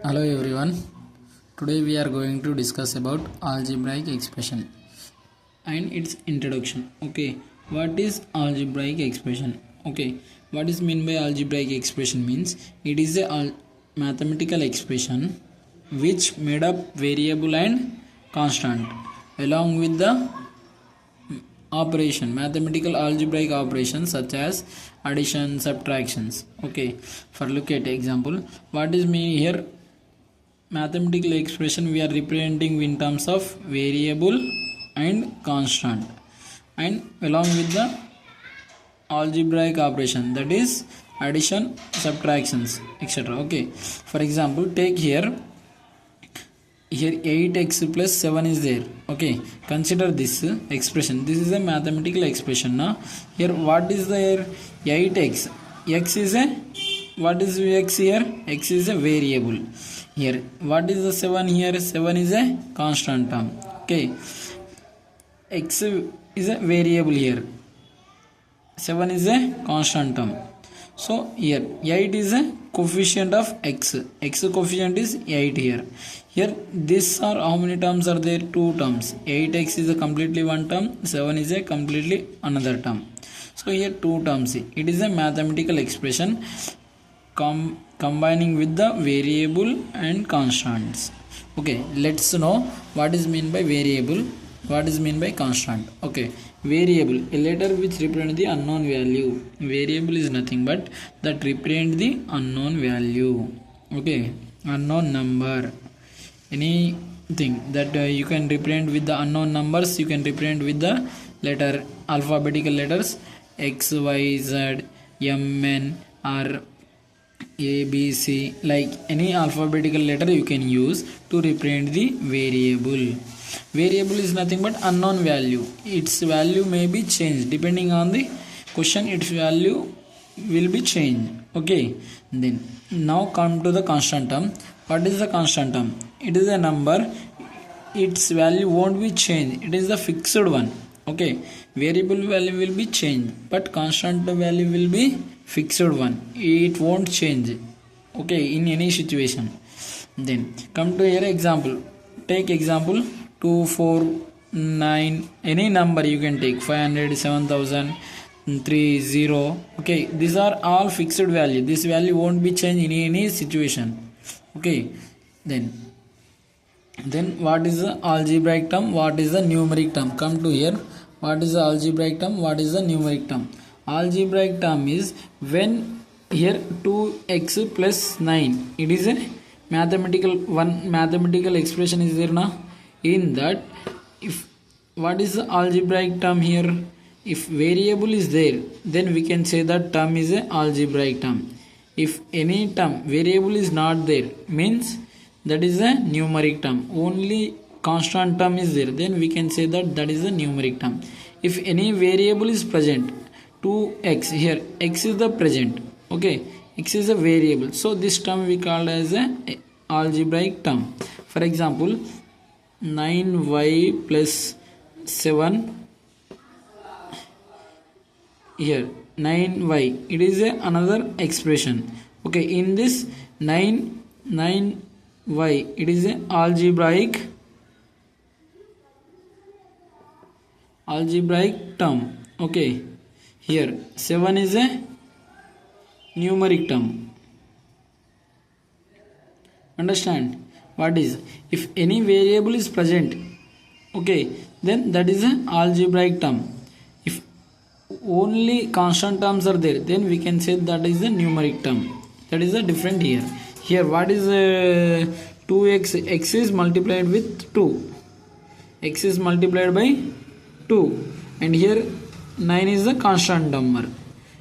Hello everyone. Today we are going to discuss about algebraic expression and its introduction. Okay, what is algebraic expression? Okay, what is mean by algebraic expression means it is a mathematical expression which made up variable and constant along with the operation mathematical algebraic operations such as addition subtractions. Okay, for look at example, what is mean here? Mathematical expression we are representing in terms of variable and constant and along with the algebraic operation, that is addition subtractions etc. Okay, for example, take here 8x plus 7 is there. Okay, consider this expression. This is a mathematical expression. Now here what is there? 8x, x is a, what is x here? X is a variable. Here what is the 7 here? 7 is a constant term. Okay, x is a variable here, 7 is a constant term. So here 8 is a coefficient of x coefficient is 8 here. Here these are how many terms are there? 2 terms. 8x is a completely one term, 7 is a completely another term. So here 2 terms. It is a mathematical expression combining with the variable and constants. Okay, let's know what is mean by variable, what is mean by constant. Okay, variable, a letter which represent the unknown value. Variable is nothing but that represent the unknown value. Okay, unknown number, anything that you can represent with the unknown numbers, you can represent with the letter, alphabetical letters x, y, z, m, n, r, a, b, c, like any alphabetical letter you can use to represent the variable. Variable is nothing but unknown value. Its value may be changed depending on the question. Its value will be changed. Okay, then now come to the constant term. What is the constant term? It is a number, its value won't be changed, it is the fixed one. Okay, variable value will be changed but constant value will be fixed one, it won't change. Okay, in any situation. Then come to here example, take example 2, 4, 9, any number you can take, 500, 7000, 3, 0. Okay, these are all fixed value, this value won't be changed in any situation. Okay, then what is the algebraic term, what is the numeric term? Come to here, what is the algebraic term, what is the numeric term? Algebraic term is when here 2x plus 9, it is a mathematical expression is there now. In that, if what is the algebraic term here? If variable is there, then we can say that term is a algebraic term. If any term variable is not there, means that is a numeric term. Only constant term is there, then we can say that that is a numeric term. If any variable is present, 2x, here x is the present. Okay, x is a variable, so this term we call as a algebraic term. For example, 9y plus 7, here 9y, it is another expression. Okay, in this 9y, it is a algebraic term. Okay, here 7 is a numeric term. Understand what is? If any variable is present, okay, then that is an algebraic term. If only constant terms are there, then we can say that is a numeric term. That is a different here. Here what is 2x? X is multiplied with 2. X is multiplied by 2. And here 9 is the constant number.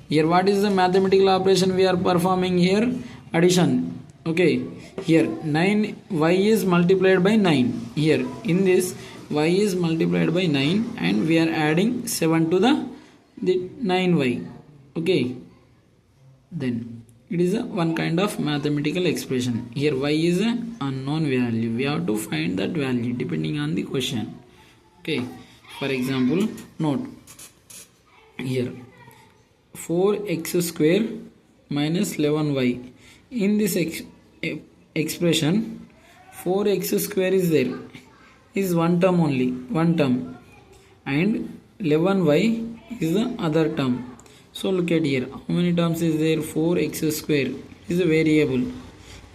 Here what is the mathematical operation we are performing here? Addition. Okay, here 9y is multiplied by 9. Here in this y is multiplied by 9 and we are adding 7 to the 9y. Okay, then it is one kind of mathematical expression. Here y is an unknown value, we have to find that value depending on the question. Okay, for example, note here 4x square minus 11y. In this expression 4x square is there, is one term only, one term, and 11y is the other term. So look at here, how many terms is there? 4x square is a variable.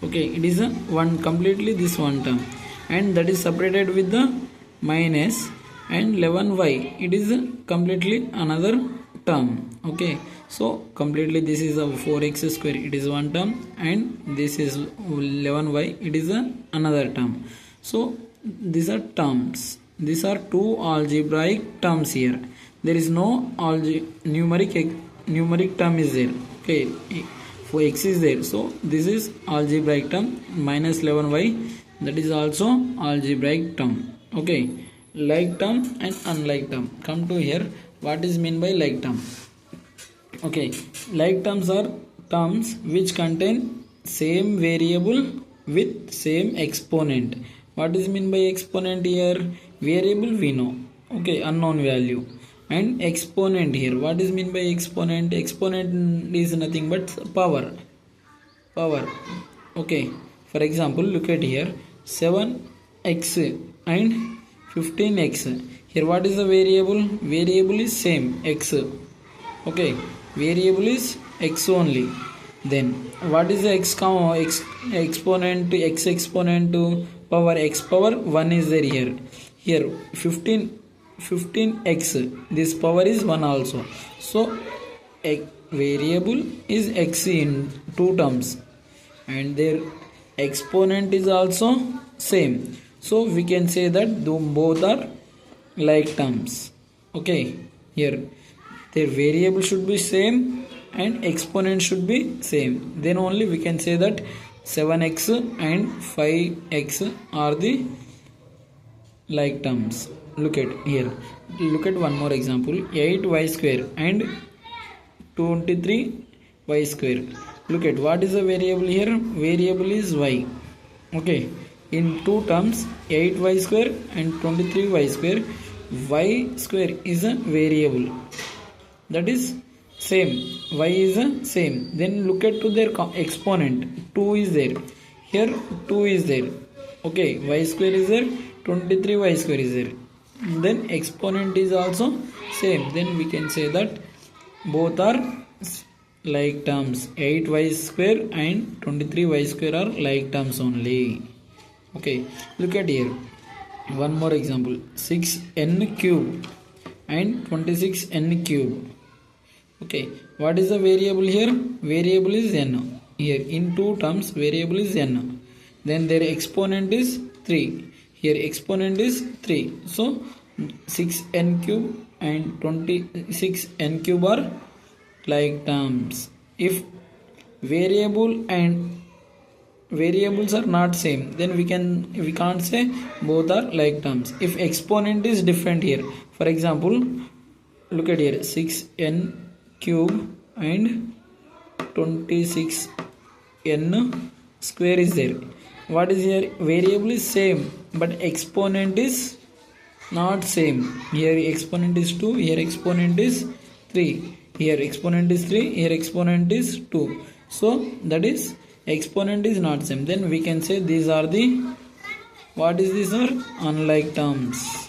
Okay, it is a one completely this one term, and that is separated with the minus, and 11y it is completely another term. Okay, so completely this is a 4x square, it is one term, and this is 11y, it is another term. So these are terms, these are two algebraic terms here. There is no numeric term is there. Okay, for x is there, so this is algebraic term. Minus 11y, that is also algebraic term. Okay, like term and unlike term. Come to here, what is mean by like term? Okay, like terms are terms which contain same variable with same exponent. What is mean by exponent here? Variable we know, okay, unknown value, and exponent here. What is mean by exponent? Exponent is nothing but power. Okay, for example, look at here, 7x and 15x. Here what is the variable? Variable is same, x. Okay, variable is x only. Then what is the exponent? X exponent to power x power 1 is there here. Here 15x, this power is 1 also. So variable is x in two terms, and their exponent is also same. So we can say that both are like terms. Okay, here their variable should be same and exponent should be same. Then only we can say that 7x and 5x are the like terms. Look at here. Look at one more example. 8y square and 23y square. Look at what is the variable here? Variable is y. Okay. In two terms, 8y square and 23y square. Y square is a variable. That is same. Y is a same. Then look at to their exponent. 2 is there. Here 2 is there. Okay. Y square is there. 23y square is there. Then exponent is also same. Then we can say that both are like terms. 8y square and 23y square are like terms only. Okay, look at here. One more example. 6n cube and 26n cube. Okay, what is the variable here? Variable is n. Here in two terms, variable is n. Then their exponent is 3. Here exponent is 3. So 6n cube and 26n cube are like terms. If variable and variables are not same, then we can't say both are like terms. If exponent is different here, for example, look at here, 6n cube and 26n square is there. What is here? Variable is same, but exponent is not same. Here exponent is 2, here exponent is 3. Here exponent is 3, here exponent is 2. So that is exponent is not same. Then we can say these are the, what is these are? Unlike terms.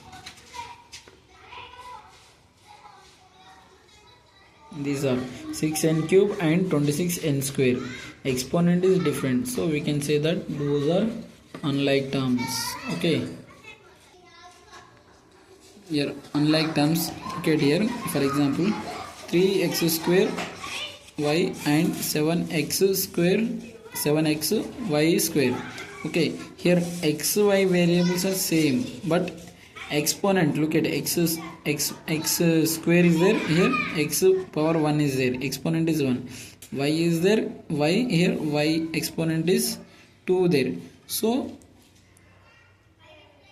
These are 6n cube and 26n square. Exponent is different, so we can say that those are unlike terms. Okay, here unlike terms. Look at here, for example, 3x square y and 7x square 7x y square. Okay, here x y variables are same, but exponent, look at x square is there. Here x power 1 is there, exponent is 1. Y is there, y here y exponent is 2 there. So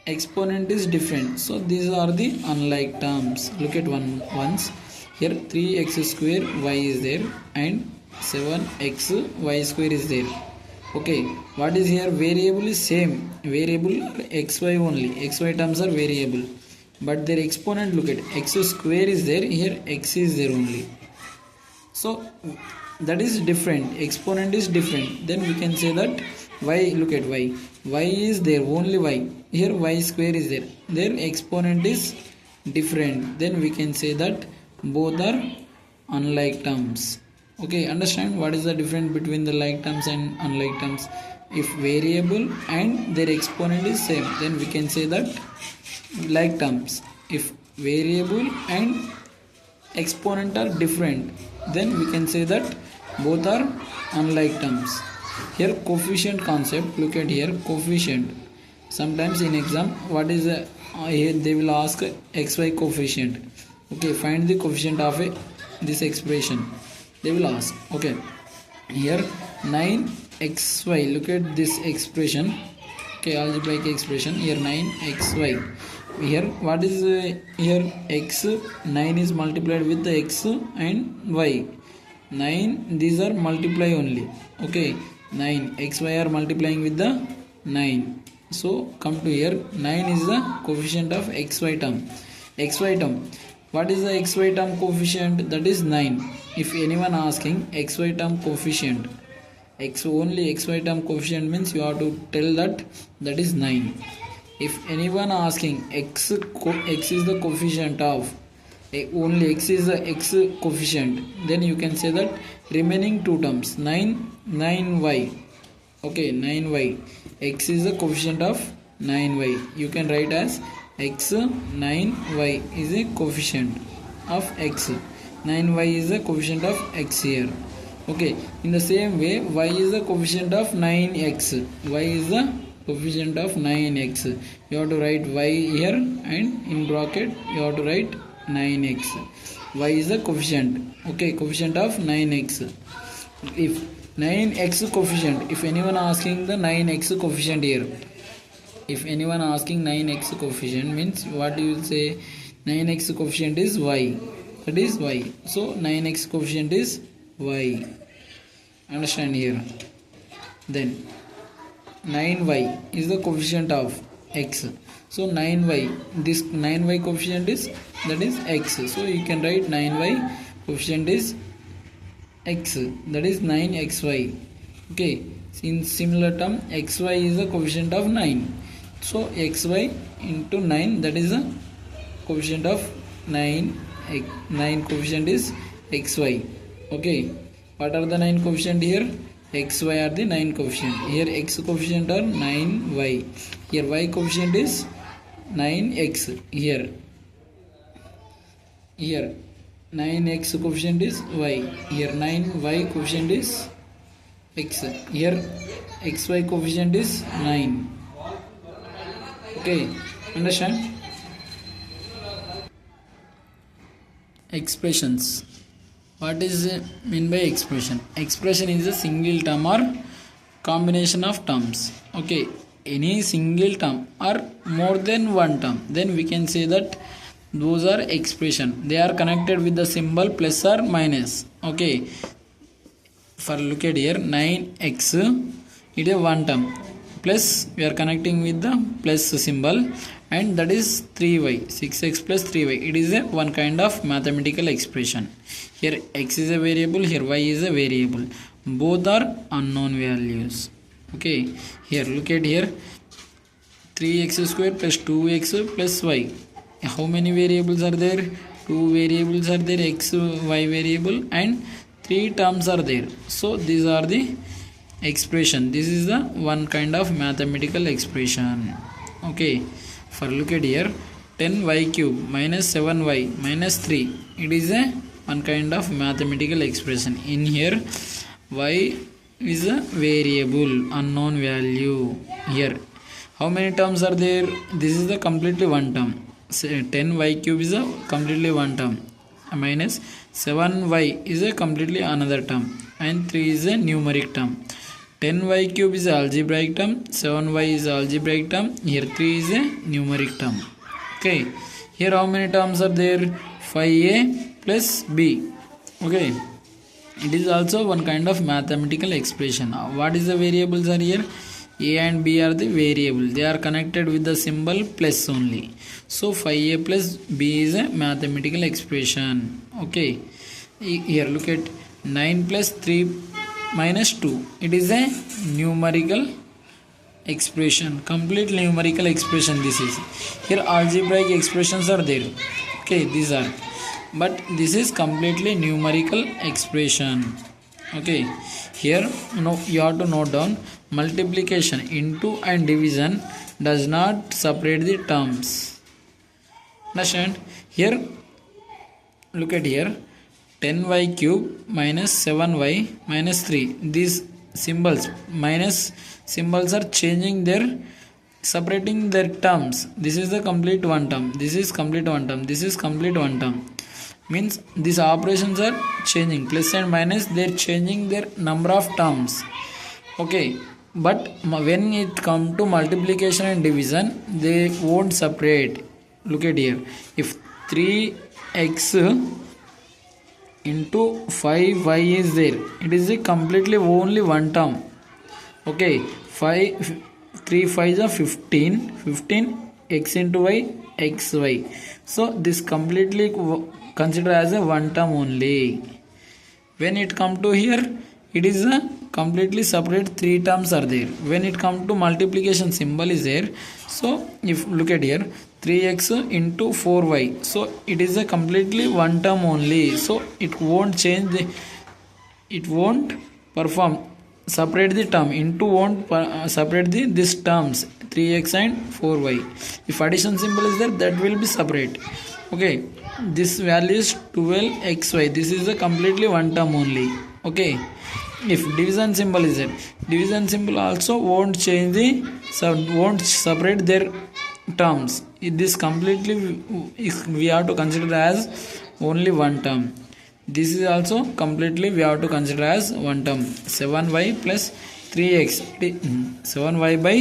exponent is different. So these are the unlike terms. Look at once. Here 3x square y is there and 7x y square is there. Okay, what is here? Variable is same. Variable xy only. Xy terms are variable, but their exponent, look at x square is there. Here x is there only. So that is different. Exponent is different. Then we can say that y, look at y is there, only y. Here y square is there, their exponent is different, then we can say that both are unlike terms. Okay, understand what is the difference between the like terms and unlike terms? If variable and their exponent is same, then we can say that like terms. If variable and exponent are different, then we can say that both are unlike terms. Here coefficient concept, look at here coefficient. Sometimes in exam, what is here they will ask xy coefficient. Okay, find the coefficient of this expression, they will ask. Okay, here 9xy, look at this expression. Okay, algebraic expression, here 9xy. Here what is here x, 9 is multiplied with the x and y. 9, these are multiply only. Okay, 9 xy are multiplying with the 9. So come to here, 9 is the coefficient of xy term. Xy term, what is the xy term coefficient? That is 9. If anyone asking xy term coefficient, only xy term coefficient means you have to tell that is 9. If anyone asking x is the coefficient of, only x is the x coefficient, then you can say that remaining two terms 9y. Okay, 9y, x is the coefficient of 9y, you can write as x 9y is a coefficient of x. 9y is the coefficient of x here. Okay, in the same way y is the coefficient of 9x. Y is the coefficient of 9x. You have to write y here and in bracket you have to write 9x. Y is the coefficient. Okay, coefficient of 9x. If 9x coefficient, if anyone asking the 9x coefficient here, if anyone asking 9x coefficient means what you will say, 9x coefficient is y, that is y. So 9x coefficient is y. Understand here. Then 9y is the coefficient of x. So 9y, this 9y coefficient is, that is x. So you can write 9y coefficient is x, that is 9xy. Okay, in similar term xy is the coefficient of 9. So xy into 9, that is the coefficient of 9. 9 coefficient is xy. Okay, what are the 9 coefficient here? xy are the 9 coefficient. Here x coefficient are 9y. Here y coefficient is 9x. Here 9x coefficient is y. Here 9y coefficient is x. Here xy coefficient is 9. Okay, understand? Expressions. What is mean by expression? Expression is a single term or combination of terms. Okay, any single term or more than one term, then we can say that those are expression. They are connected with the symbol plus or minus. Okay, for look at here 9x, it is one term, plus we are connecting with the plus symbol, and that is 3y, 6x plus 3y. It is a one kind of mathematical expression. Here x is a variable, here y is a variable. Both are unknown values. Okay, here look at here 3x square plus 2x plus y. How many variables are there? 2 variables are there, x, y variable, and 3 terms are there. So these are the expression. This is the one kind of mathematical expression. Okay, for look at here 10y cube minus 7y minus 3, it is a one kind of mathematical expression. In here y is a variable, unknown value. Here how many terms are there? This is the completely one term. 10y cube is a completely one term, minus 7y is a completely another term, and 3 is a numeric term. 10y cube is algebraic term, 7y is algebraic term, here 3 is a numeric term. Okay, here how many terms are there? 5a plus b. Okay, it is also one kind of mathematical expression. What is the variables are here? A and b are the variable. They are connected with the symbol plus only. So 5a plus b is a mathematical expression. Okay, here look at 9 plus 3 minus 2. It is a numerical expression, complete numerical expression. This is here algebraic expressions are there. Okay, these are, but this is completely numerical expression. Okay, here you have to note down multiplication into and division does not separate the terms. Understand? Here look at here, 10y cube minus 7y minus 3. These symbols, minus symbols, are changing their, separating their terms. This is the complete one term, this is complete one term, this is complete one term. Means these operations are changing, plus and minus, they're changing their number of terms. Okay, but when it come to multiplication and division, they won't separate. Look at here, if 3x into 5y is there, it is a completely only one term. Okay, 3 5 is 15 x into y xy. So this completely consider as a one term only. When it come to here, it is a completely separate, three terms are there. When it come to multiplication symbol is there, so if look at here, 3x into 4y, so it is a completely one term only. So it won't change the, it won't perform separate the term into, won't separate the this terms 3x and 4y. If addition symbol is there, that will be separate. Okay, this value is 12xy, this is a completely one term only. Okay, if division symbol is there, division symbol also won't change the, won't separate their terms. This completely we have to consider as only one term. This is also completely we have to consider as one term. 7y plus 3x, 7y by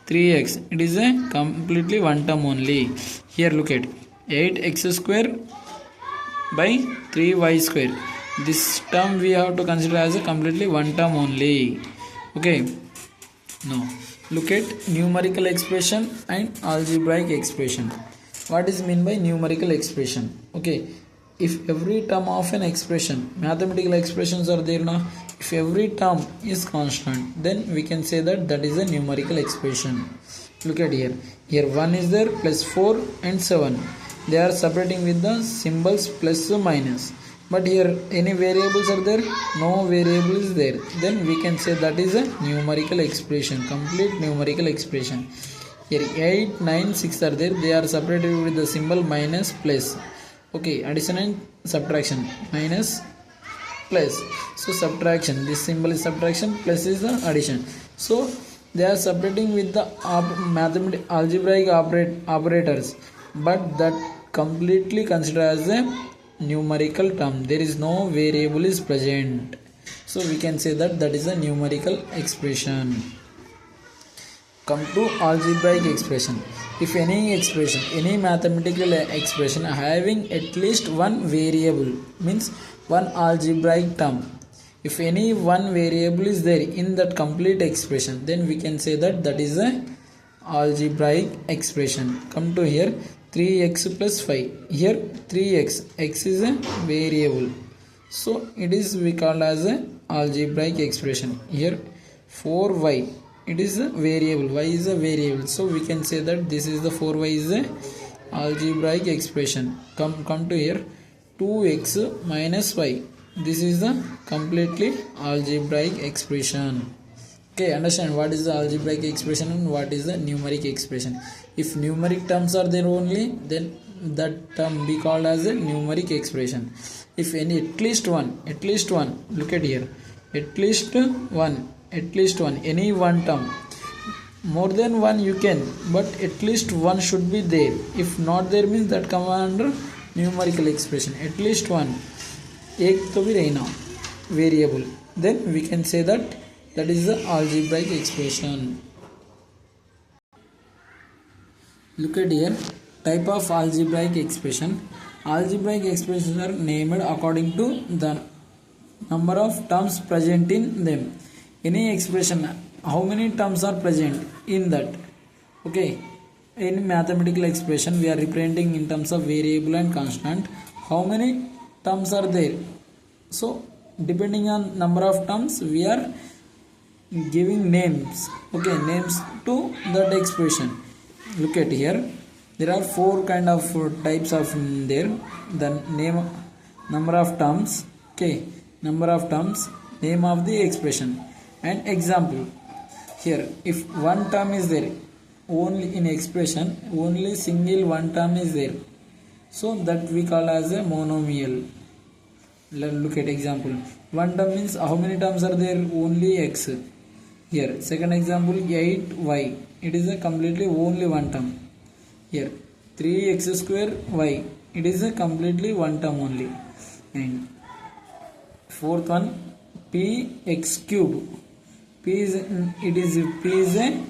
3x, it is a completely one term only. Here look at 8x square by 3y square, this term we have to consider as a completely one term only. Okay, now look at numerical expression and algebraic expression. What is mean by numerical expression? Okay, if every term of an expression, mathematical expressions are there now, if every term is constant, then we can say that that is a numerical expression. Look at here, here 1 is there, plus 4 and 7, they are separating with the symbols plus or minus. But here any variables are there? No variable is there. Then we can say that is a numerical expression, complete numerical expression. Here 8, 9, 6 are there, they are separated with the symbol minus plus. Okay, addition and subtraction, minus plus, so subtraction, this symbol is subtraction, plus is the addition. So they are separating with the mathematical algebraic operators, but that completely considered as a numerical term. There is no variable is present, so we can say that that is a numerical expression. Come to algebraic expression. If any expression, any mathematical expression having at least one variable, means one algebraic term, if any one variable is there in that complete expression, then we can say that that is a algebraic expression. Come to here, 3x plus 5, here 3x, x is a variable, so it is we call as a algebraic expression. Here 4y, it is a variable, y is a variable, so we can say that this is the 4y is a algebraic expression. Come to here, 2x minus y, this is the completely algebraic expression. Okay, understand what is the algebraic expression and what is the numeric expression. If numeric terms are there only, then that term be called as a numeric expression. If any at least one, look at here, at least one, any one term, more than one you can, but at least one should be there. If not there, means that come under numerical expression. At least one, एक तो भी रहना variable, then we can say that that is the algebraic expression. Look at here, type of algebraic expression. Algebraic expressions are named according to the number of terms present in them. Any expression, how many terms are present in that? Okay, in mathematical expression we are representing in terms of variable and constant. How many terms are there? So depending on number of terms, we are giving names, okay, names to that expression. Look at here, there are four kind of types of there. The name, number of terms, okay, number of terms, name of the expression, and example. Here if one term is there, only in expression only single one term is there, so that we call as a monomial. Let's look at example. One term means how many terms are there? Only x. Here second example 8y, it is a completely only one term. Here 3x square y, it is a completely one term only. And fourth one px cube, p is a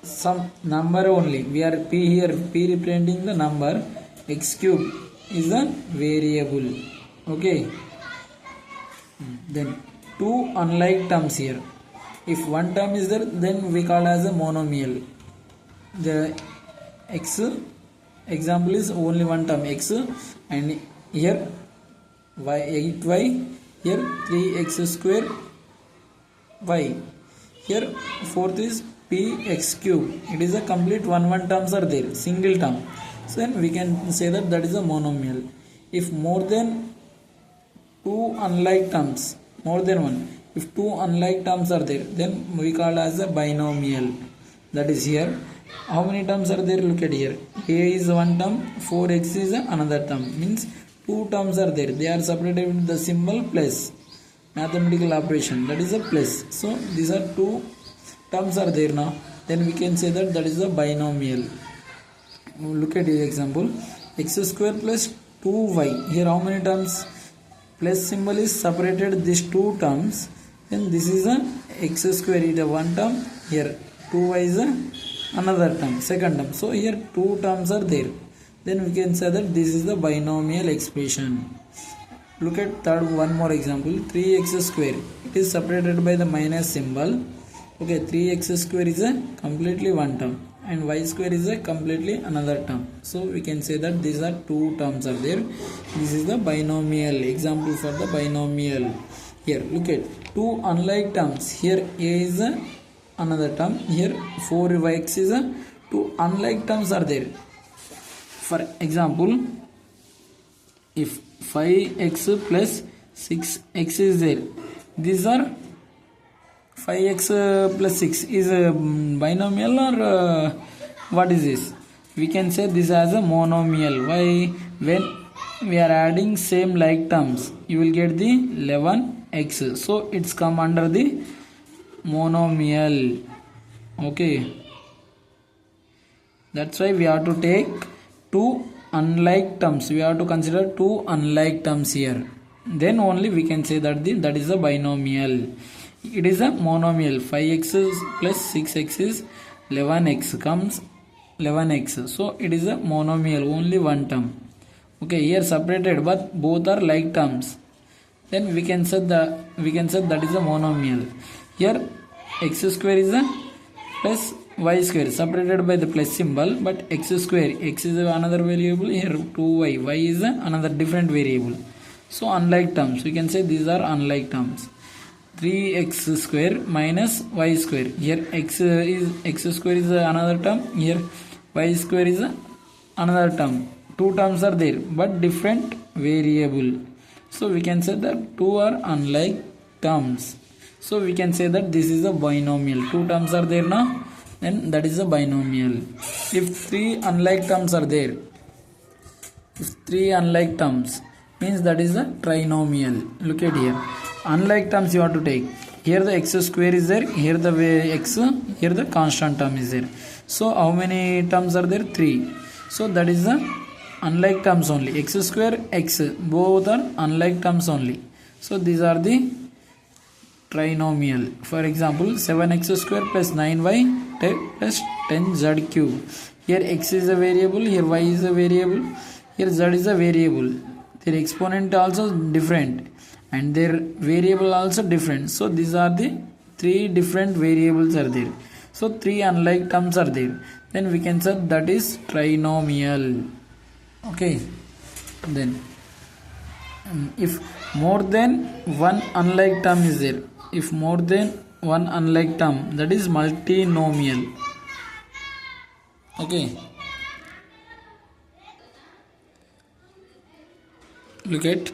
some number only. We are p here, p representing the number, x cube is a variable. Okay, then two unlike terms here. If one term is there, then we call as a monomial. The x example is only one term x, and here y 8y, here 3x square y, here fourth is px cube, it is a complete one terms are there, single term. So then we can say that that is a monomial. If more than two unlike terms, more than one, if two unlike terms are there, then we call as a binomial. That is here how many terms are there? Look at here, a is one term, 4x is another term, means two terms are there, they are separated with the symbol plus, mathematical operation, that is a plus. So these are two terms are there now, then we can say that that is a binomial. Look at the example, x square plus 2y, here how many terms? Plus symbol is separated these two terms, then this is a x square is a one term, here 2y is a another term, second term. So here two terms are there, then we can say that this is the binomial expression. Look at third one more example, 3x square, it is separated by the minus symbol. Okay, 3x square is a completely one term, and y square is a completely another term. So we can say that these are two terms are there. This is the binomial example for the binomial. Here look at two unlike terms, here a is a another term, here 4x is a two unlike terms are there. For example, if 5x plus 6x is there, these are 5x plus 6 is a binomial, or what is this? We can say this as a monomial. Why? When we are adding same like terms, you will get the 11x, so it's come under the monomial. Okay, that's why we have to take two unlike terms, we have to consider two unlike terms here, then only we can say that that is a binomial. It is a monomial. 5x plus 6x is 11x, comes 11x, so it is a monomial, only one term. Okay, here separated but both are like terms, then we can say that is a monomial. Here x square is a plus y square, separated by the plus symbol, but x square, x is another variable, here 2y, y is another different variable. So unlike terms, we can say these are unlike terms. 3x square minus y square, here x square is another term, here y square is another term, two terms are there but different variable. So we can say that two are unlike terms, so we can say that this is a binomial. Two terms are there now, then that is a binomial. If three unlike terms are there, if three unlike terms means that is a trinomial. Look at here, unlike terms you have to take. Here the x square is there, here the x, here the constant term is there. So how many terms are there? 3. So that is the unlike terms only. X square, x, both are unlike terms only. So these are the trinomial. For example, 7x square plus 9y plus 10z cube. Here x is a variable, here y is a variable, here z is a variable. Their exponent also different and their variable also different. So these are the three different variables are there. So three unlike terms are there. Then we can say that is trinomial. Okay. Then if more than one unlike term is there, if more than one unlike term, that is multinomial. Okay, look at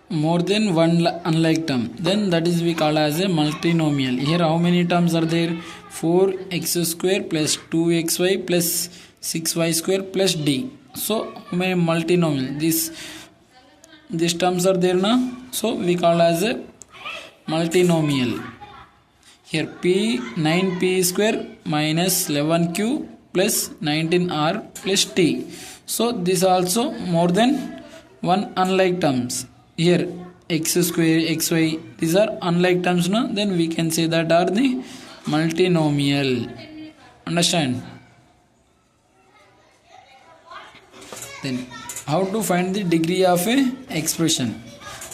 more than one unlike term, then that is we call as a multinomial. Here how many terms are there? 4x square plus 2xy plus 6y square plus d. So how many multinomial? These terms are there now, so we call as a multinomial. Here p 9p square minus 11q plus 19r plus t. So this also more than one unlike terms. Here x square, xy, these are unlike terms now, then we can say that are the multinomial. Understand? Then how to find the degree of a expression,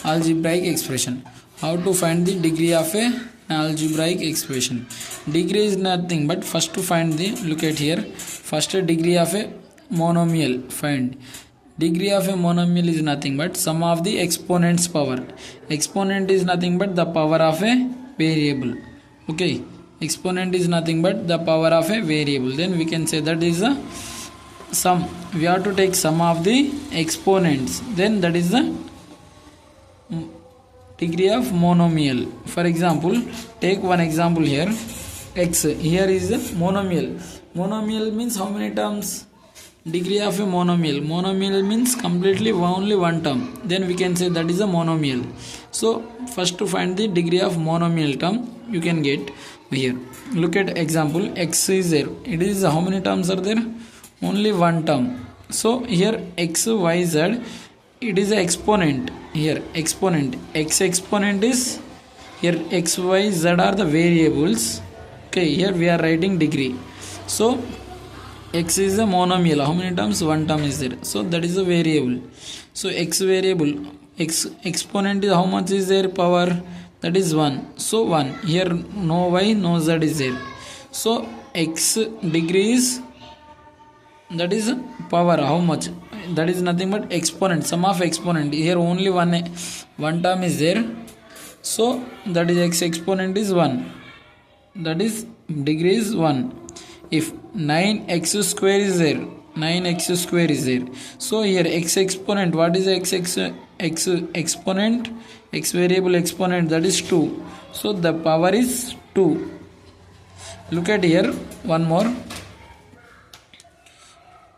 algebraic expression? How to find the degree of a algebraic expression? Degree is nothing but first to find the, look at here, first degree of a monomial. Find degree of a monomial is nothing but sum of the exponent's power. Exponent is nothing but the power of a variable. Okay, exponent is nothing but the power of a variable, then we can say that is a sum. We have to take sum of the exponents, then that is the degree of monomial. For example, take one example here, x. Here is a monomial. Monomial means how many terms? Degree of a monomial. Monomial means completely only one term, then we can say that is a monomial. So first to find the degree of monomial term, you can get here. Look at example, x is there. It is how many terms are there? Only one term. So here x, y, z, it is a exponent. Here exponent, x exponent is here, x, y, z are the variables. Okay, here we are writing degree. So x is a monomial. How many terms? One term is there, so that is a variable. So x variable, x exponent is how much is there? Power, that is 1. So 1. Here no y, no z is there. So x degree is, that is power, how much? That is nothing but exponent, sum of exponent. Here only one term is there, so that is x exponent is 1, that is degree is 1. If 9x square is there, 9x square is there, so here x exponent, what is x exponent? X variable exponent, that is 2, so the power is 2. Look at here one more,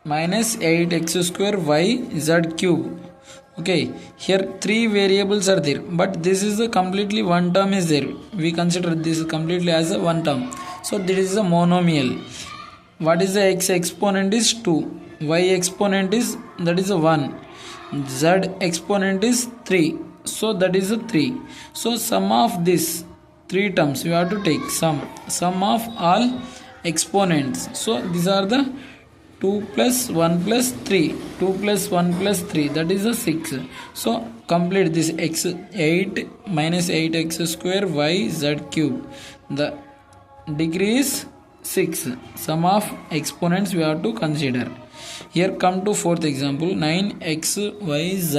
minus 8x square y z cube. Okay, here 3 variables are there, but this is a completely one term is there. We consider this completely as a one term, so this is a monomial. What is the x exponent is 2, y exponent is, that is a 1, z exponent is 3, so that is a 3. So sum of this 3 terms we have to take sum of all exponents. So these are the 2 plus 1 plus 3, 2 plus 1 plus 3, that is a 6. So complete this x 8 minus 8x square y z cube, the degree is 6. Sum of exponents we have to consider. Here come to fourth example, 9xyz.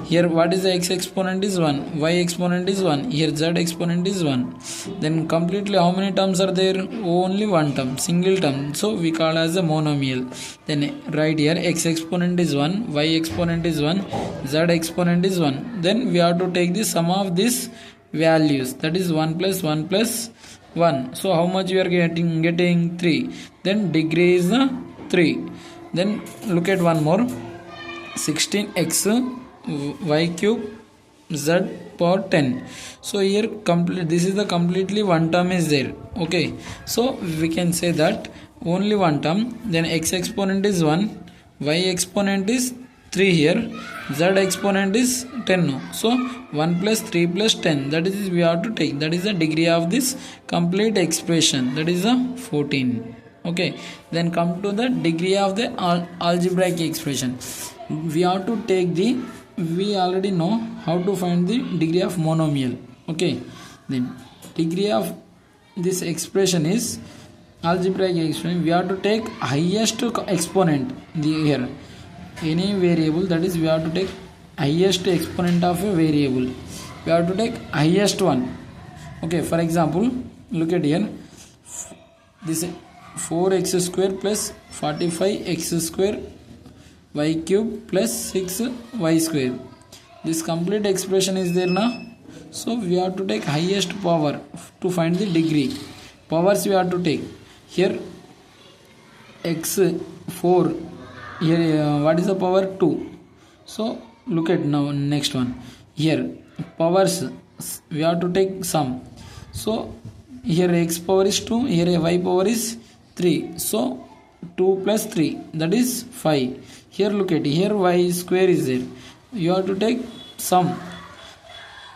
Here what is the x exponent is 1, y exponent is 1, here z exponent is 1. Then completely how many terms are there? Only one term, single term, so we call as a monomial. Then right here x exponent is 1, y exponent is 1, z exponent is 1. Then we have to take the sum of these values, that is 1 plus 1 plus 1. So how much we are getting 3. Then degree is 3. Then look at one more, 16x y cube z power 10. So here this is the completely one term is there. Okay, so we can say that only one term. Then x exponent is 1, y exponent is 3 here, z exponent is 10 now. So 1 plus 3 plus 10, that is we have to take, that is the degree of this complete expression, that is 14. Okay, then come to the degree of the algebraic expression. We have to take the, we already know how to find the degree of monomial. Okay, then degree of this expression is algebraic expression. We have to take highest exponent here, any variable, that is we have to take highest exponent of a variable, we have to take highest one. Okay, for example look at here, this 4x square plus 45x square y cube plus 6y square, this complete expression is there now. So we have to take highest power to find the degree. Powers we have to take here, x4 here, what is the power? 2. So look at now next one, here powers we have to take sum. So here x power is 2, here y power is 3, so 2 plus 3, that is 5. Here look at, here y square is there, you have to take sum.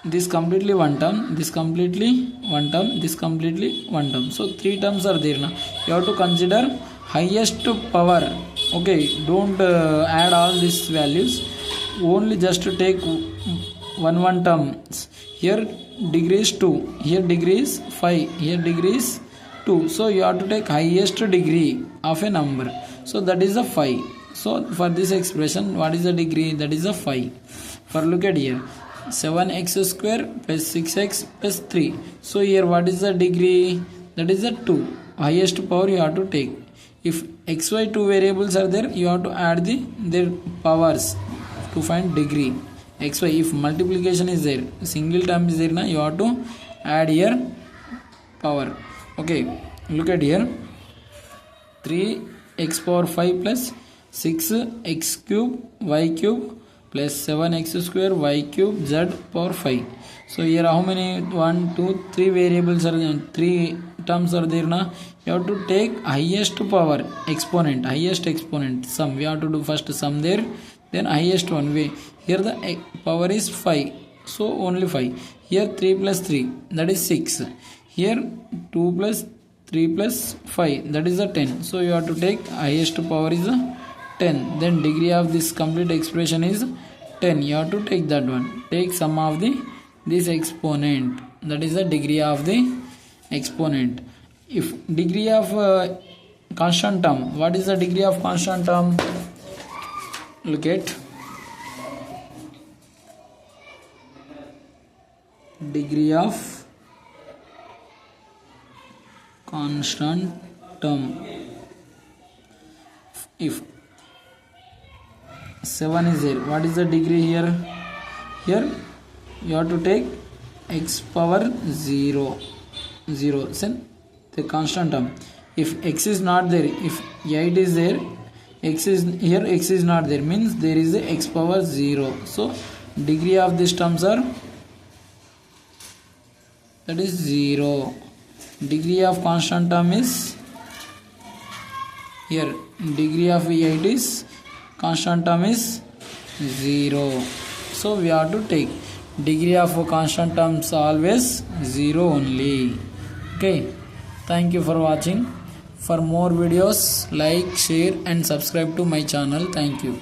This completely one term, this completely one term, this completely one term, so 3 terms are there now. You have to consider highest power. Okay, don't add all these values, only just to take one terms. Here degree is 2, here degree is 5, here degree is 2, so you have to take highest degree of a number, so that is a 5. So for this expression, what is the degree? That is a 5. For look at here, 7x square plus 6x plus 3, so here what is the degree? That is a 2. Highest power you have to take. If xy 2 variables are there, you have to add their powers to find degree. Xy, if multiplication is there, single term is there now, you have to add here power. Okay, look at here, 3x power 5 plus 6x cube y cube plus 7x square y cube z power 5. So here how many? 1 2 3 variables are there, 3 terms are there now. You have to take highest power exponent, highest exponent sum. We have to do first sum there, then highest one way. Here the power is 5, so only 5. Here 3 plus 3, that is 6. Here 2 plus 3 plus 5, that is a 10. So you have to take highest power is a 10. Then degree of this complete expression is 10. You have to take that one. Take sum of this exponent, that is the degree of the exponent. If degree of constant term, what is the degree of constant term? Look at degree of constant term. If 7 is there, what is the degree here? Here you have to take x power 0, then the constant term. If x is not there, if 8 is there, x is here, x is not there, means there is a x power 0. So degree of these terms are, that is 0. Degree of constant term is here, degree of 8 is, constant term is 0. So we have to take degree of constant terms always 0 only. Okay, thank you for watching. For more videos, like, share and subscribe to my channel. Thank you.